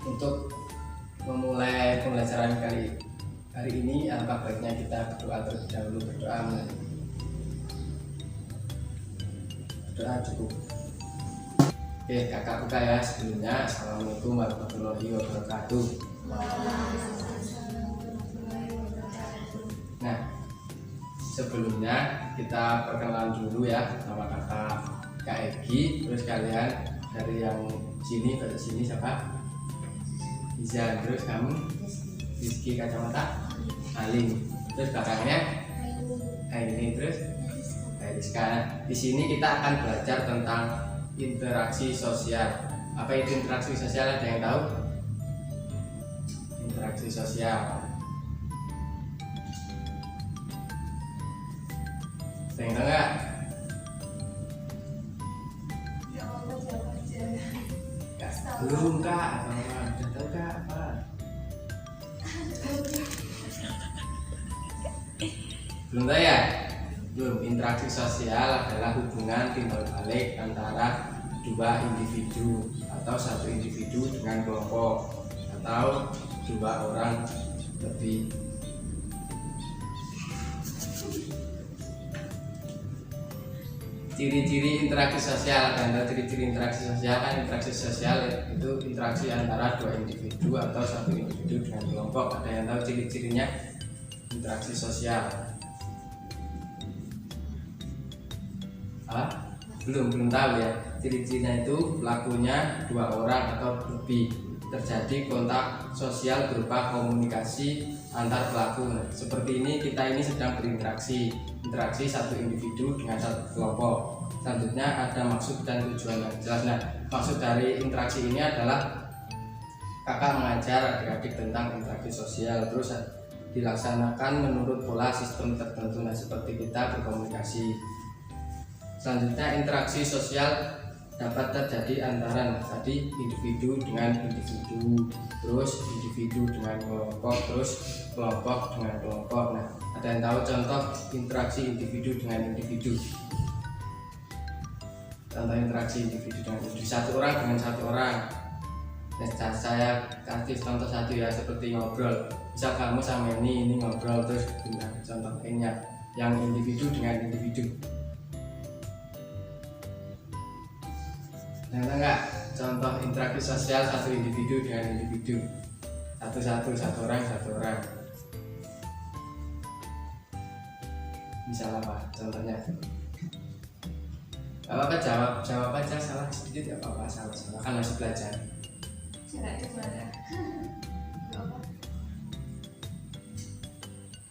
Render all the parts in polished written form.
Untuk memulai pembelajaran hari ini, alangkah baiknya kita berdoa terlebih dahulu. Berdoa cukup. Oke, kakak buka ya. Sebelumnya, assalamualaikum warahmatullahi wabarakatuh. Nah, sebelumnya kita perkenalan dulu ya, nama kakak Kak Egi. Terus kalian dari yang sini ke sini siapa? Izan. Terus kamu Rizky kacamata Aling. Terus belakangnya ini. Terus Rizka. Di sini kita akan belajar tentang interaksi sosial. Apa itu interaksi sosial? Ada yang tahu? Interaksi sosial. Ada yang tahu nggak? Belum kak? Atau apa? Udah tahu kak apa? Belum tahu ya? Belum. Interaksi sosial adalah hubungan timbal balik antara dua individu atau satu individu dengan kelompok atau dua orang lebih. Ciri-ciri interaksi sosial. Dan ciri-ciri interaksi sosial kan, interaksi sosial itu interaksi antara dua individu atau satu individu dengan kelompok. Ada yang tahu ciri-cirinya interaksi sosial? Belum tahu ya. Ciri-cirinya itu pelakunya dua orang atau lebih, terjadi kontak sosial berupa komunikasi antar pelaku. Nah, seperti ini, kita ini sedang berinteraksi, interaksi satu individu dengan satu kelompok. Selanjutnya ada maksud dan tujuan yang jelas. Nah, maksud dari interaksi ini adalah kakak mengajar adik-adik tentang interaksi sosial, terus dilaksanakan menurut pola sistem tertentu. Nah, seperti kita berkomunikasi. Selanjutnya, interaksi sosial dapat terjadi antara tadi individu dengan individu, terus individu dengan kelompok, terus kelompok dengan kelompok. Nah, ada yang tahu contoh interaksi individu dengan individu? Contoh interaksi individu dengan individu, satu orang dengan satu orang. Nah, saya kasih contoh satu ya, seperti ngobrol. Bisa kamu sama ini ngobrol, terus contoh lainnya yang individu dengan individu. Nah, enggak contoh interaksi sosial satu individu dengan individu, satu orang. Misal apa contohnya? Apa jawab aja, salah sedikit ya apa salah kan masih belajar.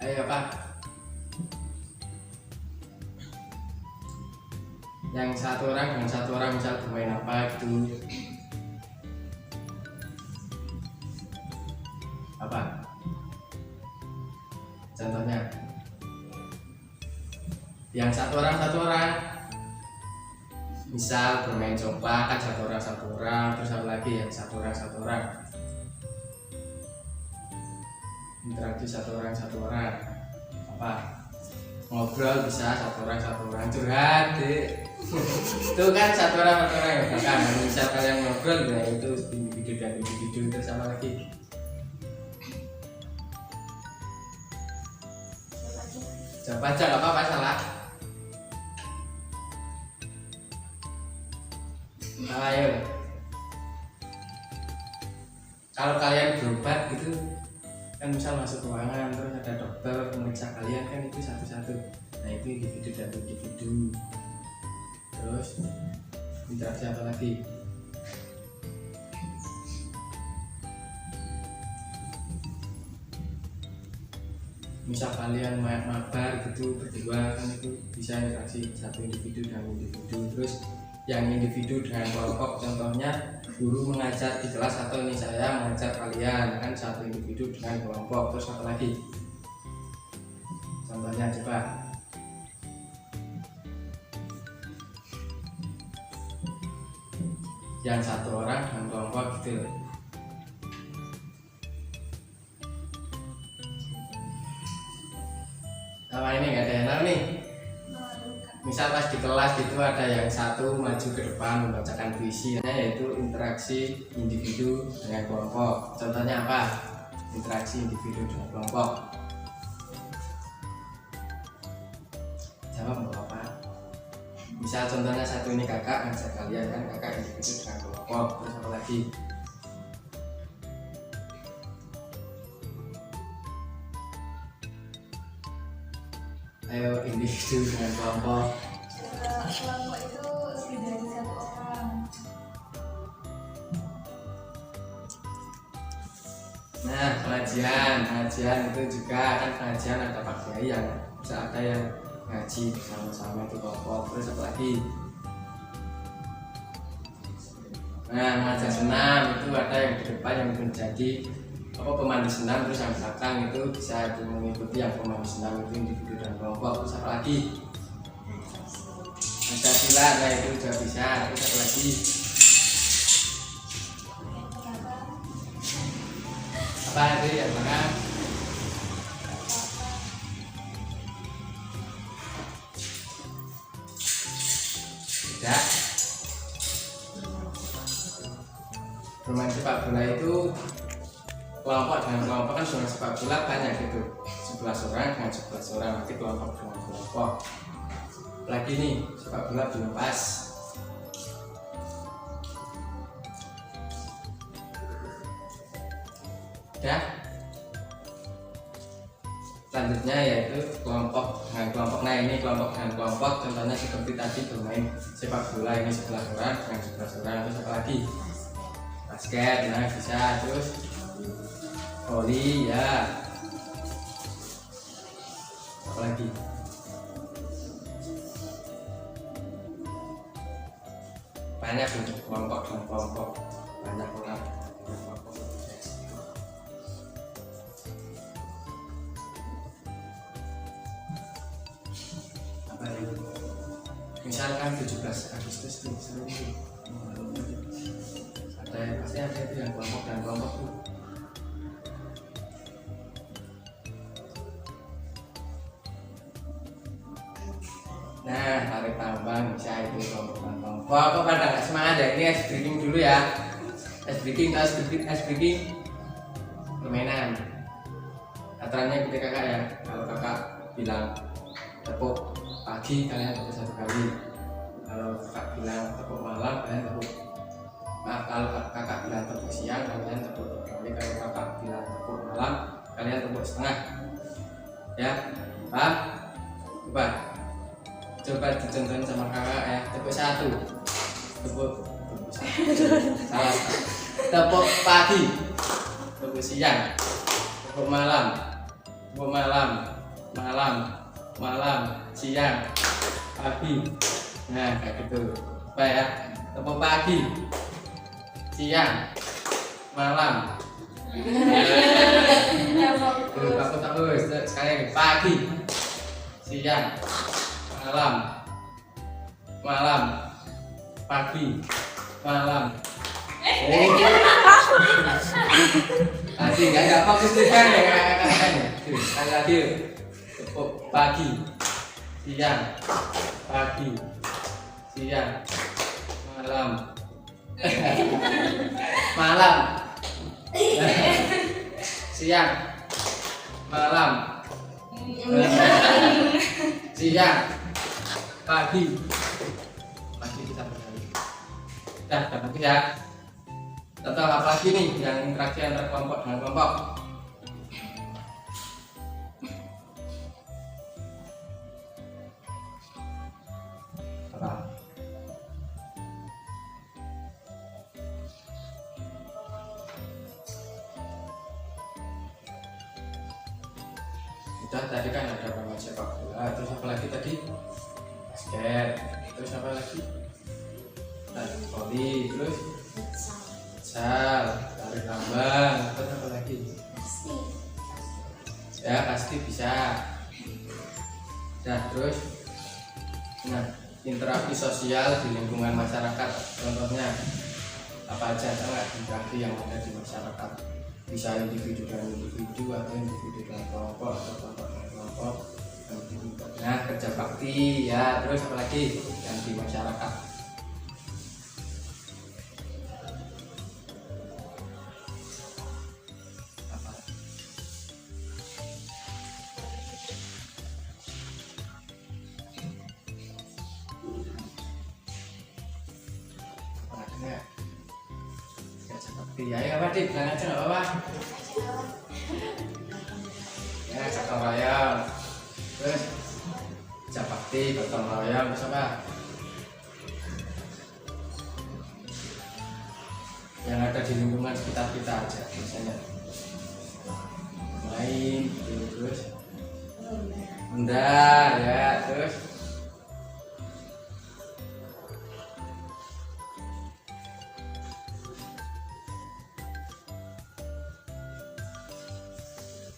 Ayo Pak. Yang satu orang dengan satu orang misal bermain apa gitu. Apa contohnya? Yang satu orang misal bermain coba kan satu orang. Terus apa lagi yang satu orang? Interaksi satu orang. Apa? Ngobrol bisa satu orang. Curhat deh. Itu kan satu orang ya kan. Misal kalian ngobrol ya itu individu dan individu. Terus sama lagi jawab aja, gak apa-apa salah. Ayo, kalau kalian berobat gitu kan, misal masuk ruangan terus ada dokter memeriksa kalian kan, itu satu-satu. Nah, itu individu dan individu. Terus interaksi apa lagi? Misal kalian mabar gitu berdua kan, itu bisa interaksi satu individu dan individu. Terus yang individu dengan kelompok, contohnya guru mengajar di kelas atau ini saya mengajar kalian kan, satu individu dengan kelompok. Terus apa lagi contohnya coba? Yang satu orang dengan kelompok gitu. Apa ini nggak ada yang tahu nih? misal pas di kelas gitu ada yang satu maju ke depan membacakan puisi, yaitu interaksi individu dengan kelompok. Contohnya apa? Interaksi individu dengan kelompok. Jawab nggak apa? Misal contohnya satu ini kakak ngajak kalian kan, kakak individu dengan kelompok. Terus apa lagi? Ayo, individu dengan kelompok. Kelompok itu lebih dari satu orang. Nah, pengajian itu juga kan, pengajian ada Pak Kiai yang bisa ada yang ngaji bersama-sama itu kelompok. Terus apa lagi? Nah, mengajar senam itu ada yang di depan yang menjadi pemandu senam, terus yang belakang itu bisa mengikuti yang pemandu senam itu individu dan kelompok. Terus apa lagi? Ada silat, nah itu juga bisa. Terus apa lagi? Apa itu yang mana? Tidak. Bermain sepak bola itu kelompok dengan kelompok kan, zona sepak bola banyak gitu, 11 orang dengan 11 orang, nanti kelompok dengan kelompok. Lagi nih sepak bola belum pas. Ya, selanjutnya yaitu kelompok dengan kelompok. Nah ini kelompok dengan kelompok, contohnya seperti tadi bermain sepak bola, ini 11 orang dengan 11 orang. Terus apa lagi? Basket, nah bisa. Terus voli, ya. Apa lagi? Banyak untuk kelompok dan kelompok, banyak orang kelompok. Apa lagi? Misalkan 17 Agustus nih, pasti ada itu yang kelompok dan kelompok tuh. Nah, tarik tambang bisa itu kelompok dan kelompok. Kok pada nggak semangat ya? Ini ice breaking dulu ya. Ice breaking, ice breaking permainan. Aturannya ikuti kakak ya. Kalau kakak bilang tepuk pagi, kalian tepuk 1 kali. Kalau kakak bilang tepuk malam, kalian tepuk. Nah, kalau kakak bilang tepuk siang, kalian tepuk 2 kali. Kalau kakak bilang tepuk malam, kalian tepuk setengah. Ya, paham? Coba dicontohin sama kakak ya. Tepuk 1, tepuk salah. Tepuk pagi, tepuk siang, tepuk malam, malam, siang, pagi. Nah kayak gitu. Apa ya? Tepuk pagi, siang, malam. Bagus. Sekali pagi, siang, malam, pagi, malam. Nanti nggak fokus tuh kan ya kakak. Sekali lagi, tepuk pagi, siang, malam, siang, malam, siang, pagi kita berkali. Dah bagus ya. Contoh apa lagi nih yang interaksi antara kelompok dengan kelompok? Apa? Udah tadi kan ada bermain sepak bola, terus apa lagi tadi? Basket, terus apa lagi? Voli, terus tarik tambang, terus apa lagi? Ya pasti bisa. Nah terus, interaksi sosial di lingkungan masyarakat, contohnya apa aja? Nggak interaksi yang ada di masyarakat, bisa individu dengan individu atau individu dengan kelompok atau kelompok dengan kelompok. Nah, kerja bakti ya, terus apa lagi yang di masyarakat? Apa? Apa lagi ya? Kerja bakti ya, ya apa dik, bilang aja nggak apa-apa. Ya, gotong royong, terus kerja bakti, gotong royong, terus apa? Yang ada di lingkungan sekitar kita aja, misalnya main, gitu, terus enggak ya, terus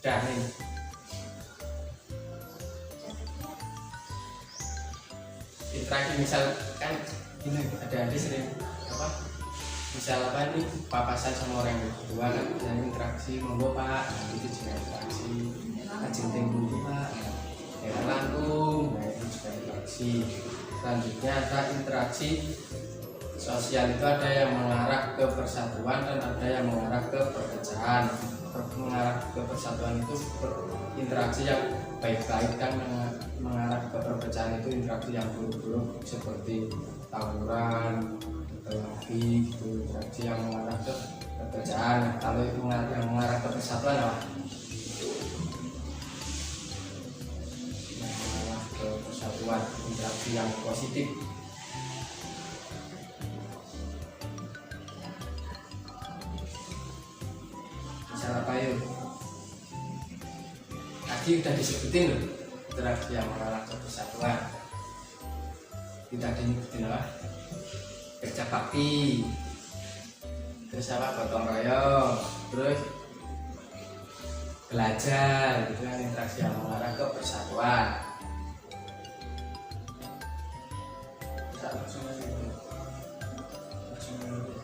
udah nih. Interaksi misal kan ini ada sering apa misal apa nih papasan sama orang yang kedua kan misalnya interaksi monggo pak, nah, itu juga interaksi ajeng tinggi pak ya langkung, nah itu juga interaksi. Selanjutnya ada interaksi sosial, itu ada yang mengarah ke persatuan dan ada yang mengarah ke perpecahan. Mengarah ke persatuan itu interaksi yang baik-baik, kan mengarah ke perpecahan itu interaksi yang buruk-buruk seperti tawuran atau lagi gitu. Interaksi yang mengarah ke perpecahan. Kalau itu yang mengarah ke persatuan apa? Yang mengarah ke persatuan, interaksi yang positif. Misal apa yuk? Tadi udah disebutin loh, interaksi yang mengarah ke persatuan. Kita disebutin apa? Kerja bakti, terus apa? Gotong royong, terus belajar, gitu kan, interaksi yang mengarah ke persatuan. Langsung aja gitu. Langsung aja.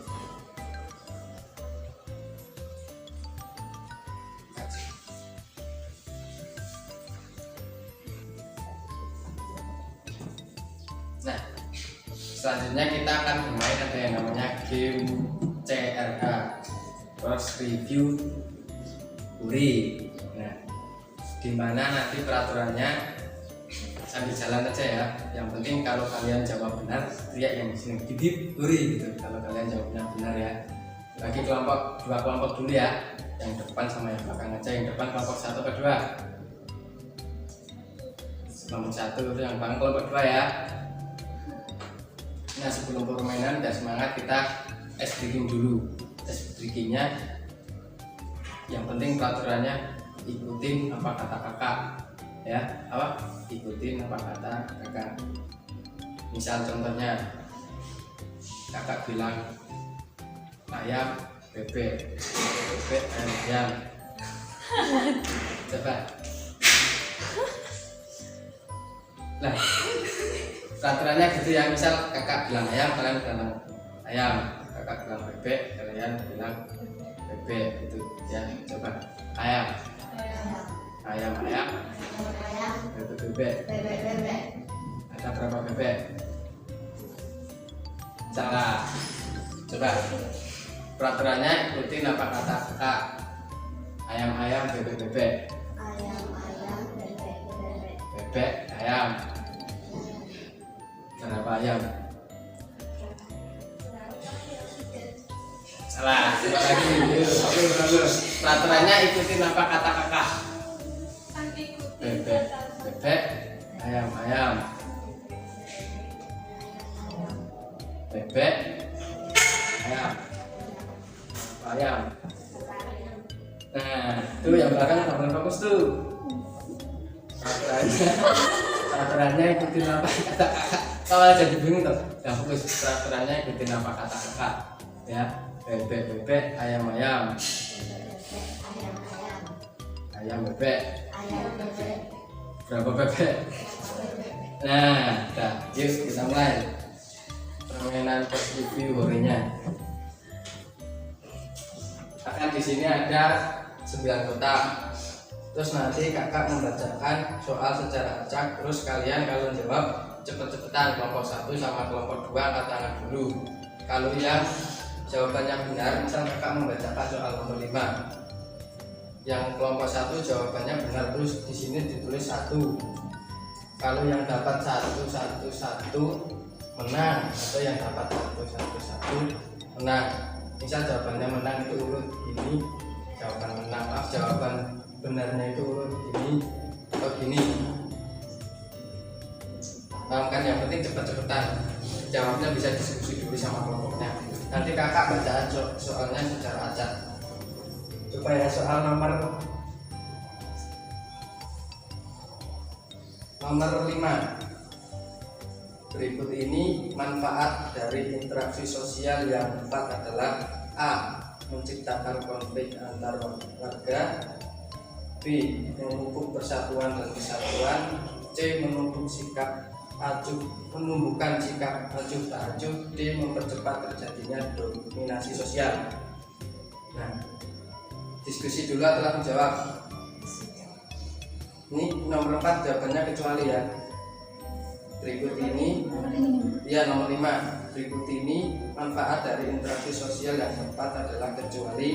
Nah, selanjutnya kita akan bermain ada yang namanya game CRH, cross review URI. Nah, dimana nanti peraturannya sambil jalan aja ya. Yang penting kalau kalian jawab benar, teriak yang di sini didip URI gitu. Kalau kalian jawabnya benar ya. Bagi kelompok, dua kelompok dulu ya. Yang depan sama yang belakang aja. Yang depan kelompok 1 atau 2? Kelompok 1 itu yang belakang kelompok 2 ya. Nah, sebelum permainan dan semangat, kita ice breaking dulu. Ice breakingnya yang penting peraturannya ikutin apa kata kakak ya. Apa? Ikutin apa kata kakak. Misal contohnya kakak bilang ayam bebek, bebek ayam. Coba. Nah, peraturannya gitu ya, misal kakak bilang ayam, kalian bilang ayam, kakak bilang bebek, kalian bilang bebek gitu ya. Coba ayam, ayam, ayam, bebek, bebek. Ada berapa bebek? Salah. Coba peraturannya ikutin apa kata kakak. Ayam, ayam, bebek, bebek. Bebek, ayam. Berapa ayam? Salah. Coba lagi. Bagus. Peraturannya ikutin apa kata kakak. Bebek, bebek, ayam, ayam. Bebek, ayam, ayam. Nah, itu yang belakang nggak bagus tuh. Peraturannya ikutin apa kata kakak. Kalau jadi bingung tuh, ya fokus. Peraturannya ikutin apa kata kakak. Ya, bebek, bebek, ayam, ayam. Ayam, bebek. Berapa bebek? Nah, dah, yuk kita mulai permainan cross review horinya. Akan di sini ada 9 kotak. Terus nanti kakak membacakan soal secara acak. Terus kalian kalau jawab cepet-cepetan, kelompok 1 sama kelompok 2 angkat tangan dulu. Kalau yang jawabannya benar, misal kakak membacakan soal nomor 5, yang kelompok 1 jawabannya benar, terus di sini ditulis 1. Kalau yang dapat 1 1 1 menang, atau yang dapat 1 1 1 menang. Misal jawabannya menang itu urut ini, jawaban menang, jawaban benarnya itu urut ini atau gini. Paham kan? Yang penting cepet-cepetan jawabnya, bisa diskusi dulu sama kelompoknya. Nanti kakak bacaan soalnya secara acak. Coba ya soal nomor 5. Berikut ini manfaat dari interaksi sosial yang tepat adalah: A. Menciptakan konflik antar warga, B. Memupuk persatuan dan kesatuan, C. Menumbuhkan sikap acuh tak acuh, D. Mempercepat terjadinya dominasi sosial. Nah, diskusi dulu telah menjawab. Ini nomor 4 jawabannya kecuali ya. Berikut ini ya nomor 5. Berikut ini manfaat dari interaksi sosial yang tepat adalah kecuali: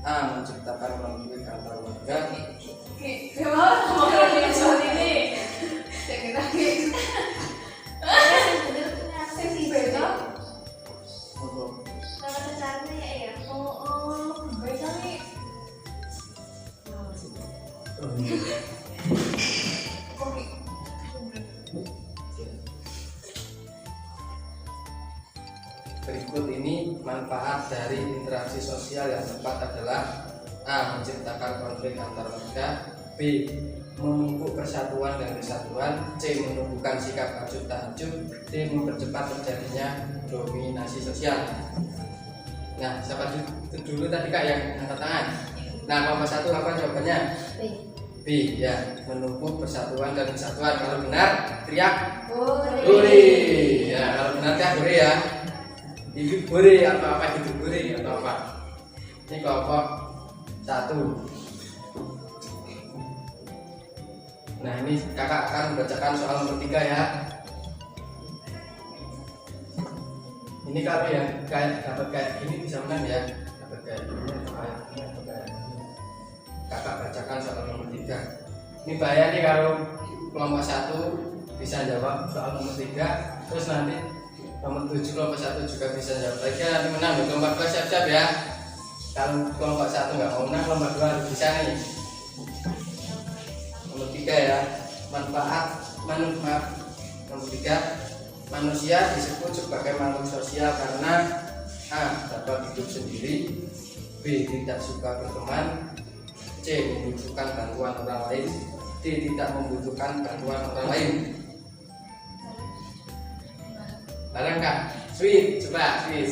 A. Menciptakan konflik antar warga. Berikut ini manfaat dari interaksi sosial yang tepat adalah: A. Menciptakan konflik antar warga, B. Memupuk persatuan dan kesatuan, C. Menumbuhkan sikap acuh tak acuh, D. Mempercepat terjadinya dominasi sosial. Nah, siapa dulu tadi kak yang angkat tangan? Nah, kelompok 1 apa jawabannya? B ya, menumbuh persatuan dan kesatuan. Kalau benar teriak hore. Ya, kalau benar teriak hore ya. Ini hore atau apa gitu, hore atau apa? Ini kelompok 1. Nah, ini kakak akan membacakan soal nomor 3 ya. Ini kalau yang kayak dapat kayak ini bisa menang ya. Dapat kayak ini atau kayak ini atau kayak ini. Kakak bacakan soal nomor 3. Ini bahaya nih kalau kelompok 1 bisa jawab soal nomor 3, terus nanti nomor 7 kelompok 1 juga bisa jawab. Lagi nanti menang loh. Kelompok 2 siap-siap ya. Kalau kelompok 1 nggak mau menang, kelompok 2 harus bisa nih. Nomor 3 ya, manfaat nomor 3, manusia disebut sebagai makhluk sosial karena: A. Dapat hidup sendiri, B. Tidak suka berteman, C. Membutuhkan bantuan orang lain, D. Tidak membutuhkan bantuan orang lain. Bareng kak? Sweet, coba sweet.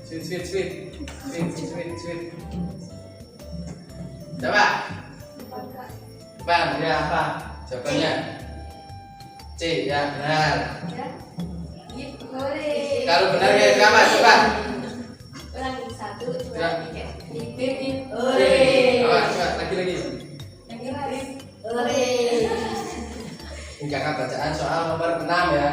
Sweet. Coba. Bang, ya apa? Jawabannya C ya, benar. Kalau benar kayak berapa? Coba. Ulangi 1, 2, 3. Coba lagi. Ini kakak bacaan soal nomor 6 ya.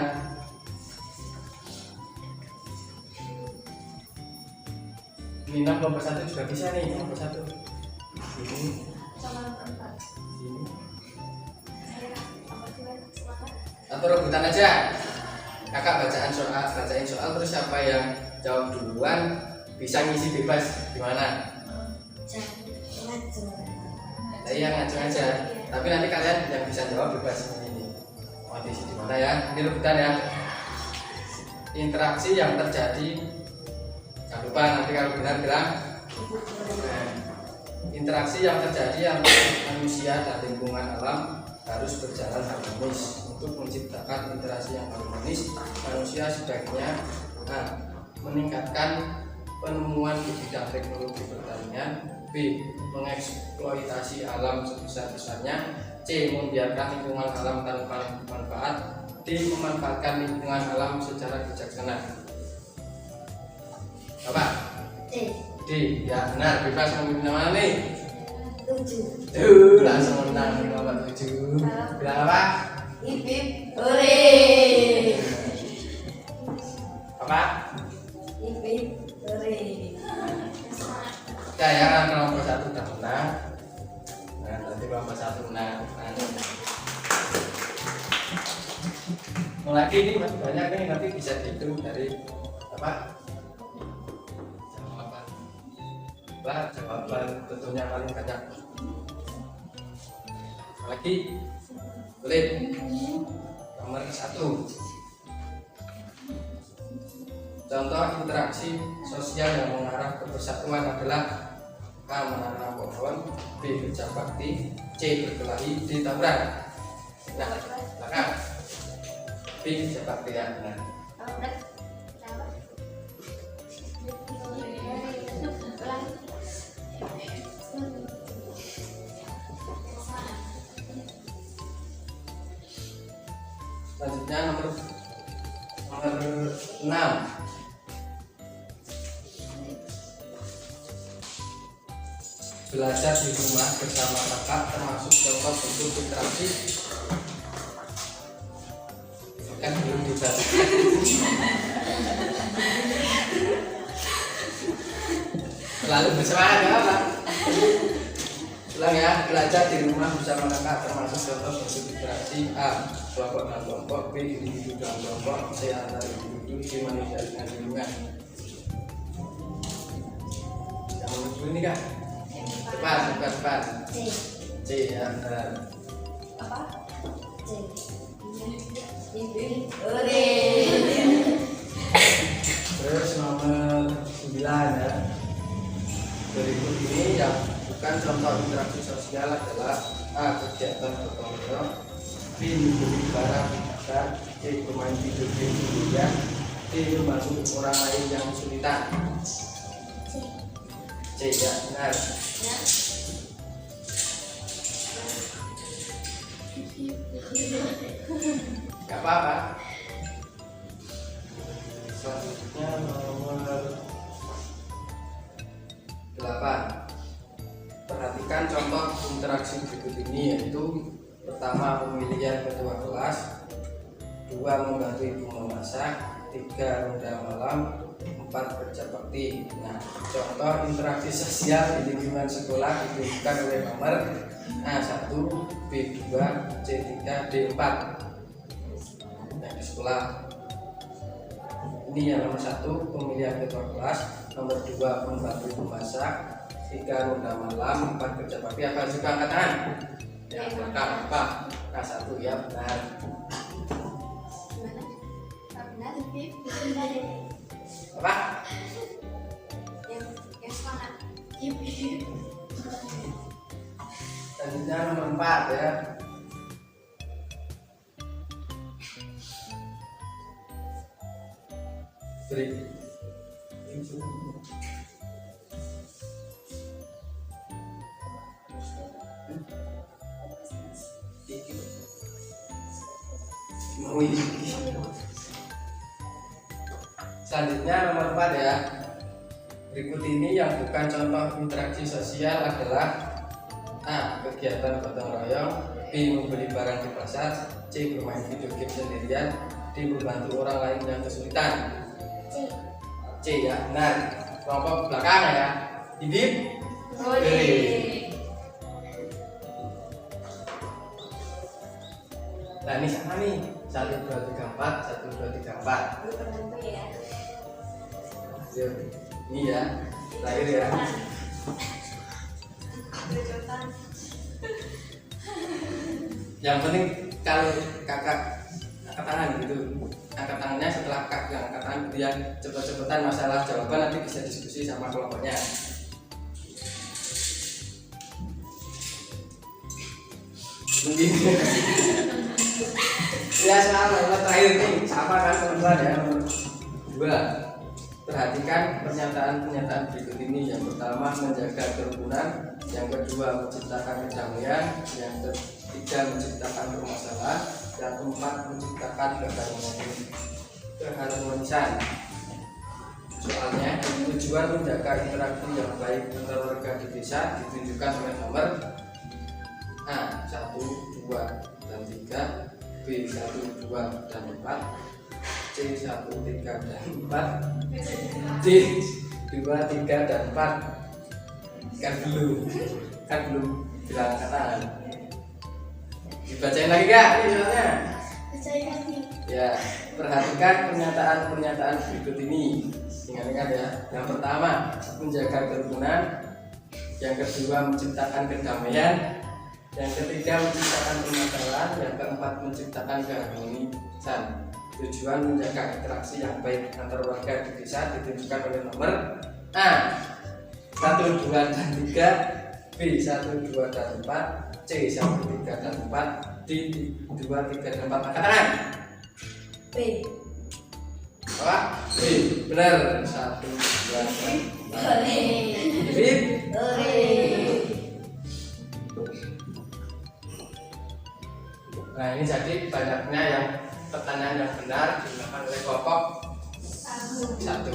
Ini 6 kelompok 1 juga bisa nih, kelompok 1. Ini. Atau rebutan aja. Kakak bacain soal terus siapa yang jawab duluan bisa ngisi bebas. Gimana? Iya, ngacung aja. Tapi nanti kalian yang bisa jawab bebas ini. Mau diisi di mana ya? Ini rebutan ya. Interaksi yang terjadi, jangan lupa nanti kalau benar bilang. Interaksi yang terjadi antara manusia dan lingkungan alam harus berjalan harmonis. Untuk menciptakan interaksi yang harmonis, manusia sebaiknya A. Meningkatkan penemuan di bidang teknologi pertanian, B. Mengeksploitasi alam sebesar-besarnya, C. Membiarkan lingkungan alam tanpa manfaat, D. Memanfaatkan lingkungan alam secara bijaksana. Apa? D ya, benar. Bebas memilih mana nih? Langsung menang nomor 7. Bilang apa? Ipip hore. Apa? Ipip hore. Ya kan kelompok 1 udah menang. Nah, nanti kelompok 1 menang. Mau lagi ini masih banyak nih, nanti bisa dihitung dari apa? Jawaban. Lah, jawaban tentunya paling banyak. Lagi boleh nomor 1. Contoh interaksi sosial yang mengarah ke persatuan adalah A. Menanam pohon, B. Kerja bakti, C. Berkelahi, D. Tawuran. Nah, belakang B. Kerja bakti ya. Nah, selanjutnya nomor 6. Belajar di rumah bersama kakak termasuk contoh bentuk interaksi kan belum dibahas. Lalu bersemangat ya apa? Ulang ya, belajar di rumah bersama kakak termasuk contoh bentuk interaksi A. Kelompok dan kelompok, B. Individu dan kelompok, C. Antar individu, D. Manusia dengan lingkungan. Yang nomor 2 ini kan? Cepat. C ya, benar. Apa? C. Ipip hore. Terus nomor 9 ya. Berikut ini yang bukan contoh interaksi sosial adalah A. Kegiatan gotong royong, B. Membeli barang di pasar, C. Bermain video game sendirian, D. Membantu orang lain yang kesulitan. C ya, benar. Gak apa-apa. Selanjutnya nomor 8. Perhatikan contoh interaksi berikut ini, yaitu pertama pemilihan ketua kelas, 2 membantu ibu memasak, 3 ronda malam, 4 kerja bakti. Nah, contoh interaksi sosial di lingkungan sekolah ditunjukkan oleh nomor A1, B2, C3, D4. Yang di sekolah ini yang nomor 1 pemilihan ketua kelas, nomor 2 membantu memasak, 3 ronda malam, 4 kerja bakti. Apa juga angkatan? Yang belakang apa? A1 ya, benar. Benar, Ipip. Apa? Yang semangat. Ipip. Selanjutnya nomor 4 ya. Beri. Selanjutnya nomor 4 ya. Berikut ini yang bukan contoh interaksi sosial adalah A. Kegiatan gotong royong, B. Membeli barang di pasar, C. Bermain video game sendirian, D. Membantu orang lain yang kesulitan. C ya, benar. Kelompok belakang ya. Ipip hore. Nah ini sama nih, 1, 2, 3, 4, 1, 2, 3, 4. Ya. Yuk, ini ya, terakhir ya. Yang penting kalau kakak angkat tangan gitu, angkat tangannya setelah kakak yang angkat tangan gitu ya, cepet-cepetan masalah jawaban nanti bisa diskusi sama kelompoknya. Mungkin ya soal terakhir nih, sama kan teman-teman ya, nomor 2. Perhatikan pernyataan-pernyataan berikut ini. Yang pertama menjaga kerukunan, yang kedua menciptakan kedamaian, yang ketiga menciptakan permasalahan, yang keempat menciptakan keharmonisan. Soalnya tujuan menjaga interaksi yang baik antar warga di desa ditunjukkan oleh nomor A 1, 2, dan 3, B 1, 2, dan 4, C 1, 3, dan 4, D 2, 3, dan 4. Kan belum bilang kata. Dibacain lagi gak ini soalnya? Bacain lagi. Ya, perhatikan pernyataan-pernyataan berikut ini. Ingat-ingat ya. Yang pertama, menjaga kerukunan. Yang kedua, menciptakan kedamaian. Yang ketiga, menciptakan pemasaran. Yang keempat, menciptakan keharmonisan. Tujuan menjaga interaksi yang baik antar warga di desa ditunjukkan oleh nomor A 1, 2, dan 3, B 1, 2, dan 4, C 1, 3, dan 4, D 2, 3, dan 4. Angkat tangan. B. Apa? B. Benar. 1, 2, 3, 4. B. Nah, ini jadi banyaknya yang pertanyaan yang benar digunakan oleh kelompok 1.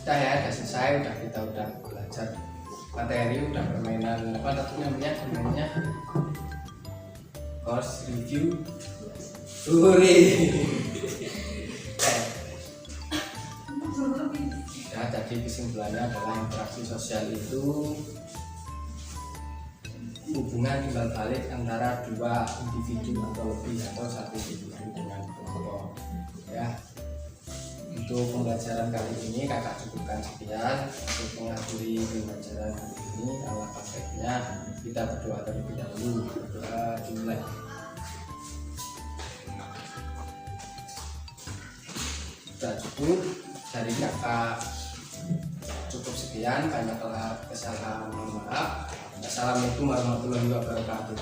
Udah ya, udah selesai, kita udah belajar materi, udah permainan apa namanya course review. Ya, jadi kesimpulannya adalah interaksi sosial itu hubungan timbal balik antara dua individu atau lebih atau satu individu dengan kelompok. Ya, untuk pembelajaran kali ini kakak cukupkan sekian. Untuk mengakhiri pembelajaran kali ini, alangkah baiknya kita berdoa terlebih dahulu. Berdoa dimulai. Sudah cukup dari kakak, cukup sekian. Banyak kesalahan, mohon maaf. Assalamualaikum warahmatullahi wabarakatuh.